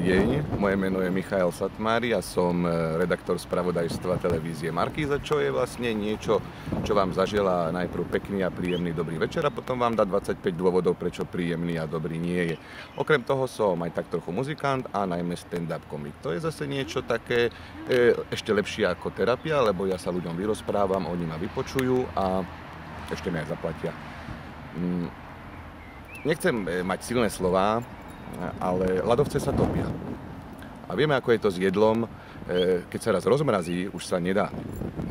deň, moje meno je Michael Satmári a som redaktor spravodajstva televízie Markíza, čo je vlastne niečo, čo vám zaželá najprv pekný a príjemný dobrý večer a potom vám dá 25 dôvodov, prečo príjemný a dobrý nie je. Okrem toho som aj tak trochu muzikant a najmä stand-up komik. To je zase niečo také ešte lepšie ako terapia, lebo ja sa ľuďom vyrozprávam, oni ma vypočujú a ešte mi aj zaplatia. Nechcem mať silné slová, ale ľadovce sa topia. A vieme, ako je to s jedlom. Keď sa raz rozmrazí, už sa nedá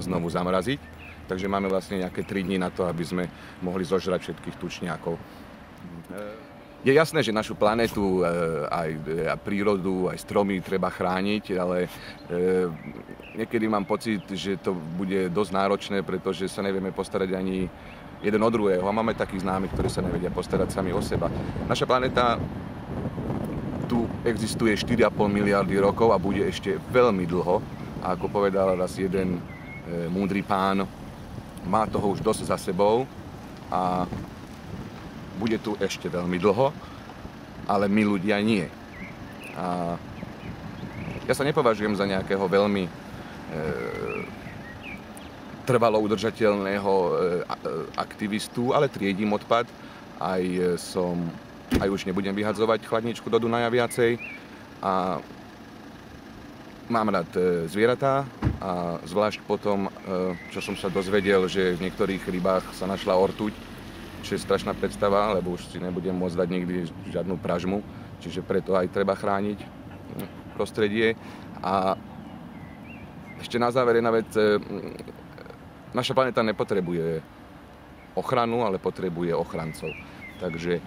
znovu zamraziť. Takže máme vlastne nejaké 3 dní na to, aby sme mohli zožrať všetkých tučniakov. Je jasné, že našu planetu, aj prírodu, aj stromy treba chrániť, ale niekedy mám pocit, že to bude dosť náročné, pretože sa nevieme postarať ani jeden o druhého. A máme takých známych, ktorí sa nevedia postarať sami o seba. Naša planéta tu existuje 4,5 miliardy rokov a bude ešte veľmi dlho. A ako povedal raz jeden múdry pán, má toho už dosť za sebou a bude tu ešte veľmi dlho, ale my ľudia nie. A ja sa nepovažujem za nejakého veľmi trvalo udržateľného aktivistu, ale triedím odpad. Aj už nebudem vyhadzovať chladničku do Dunaja viacej. A mám rád zvieratá a zvlášť potom, čo som sa dozvedel, že v niektorých rybách sa našla ortuť, čo je strašná predstava, lebo už si nebudem môcť dať nikdy žiadnu pražmu, čiže preto aj treba chrániť prostredie. A ešte na záver jedna vec. Naša planéta nepotrebuje ochranu, ale potrebuje ochrancov. Takže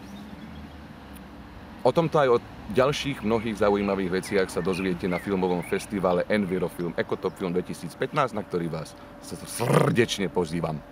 o tomto aj o ďalších mnohých zaujímavých veciach sa dozviete na filmovom festivale Envirofilm Ecotop Film 2015, na ktorý vás srdečne pozývam.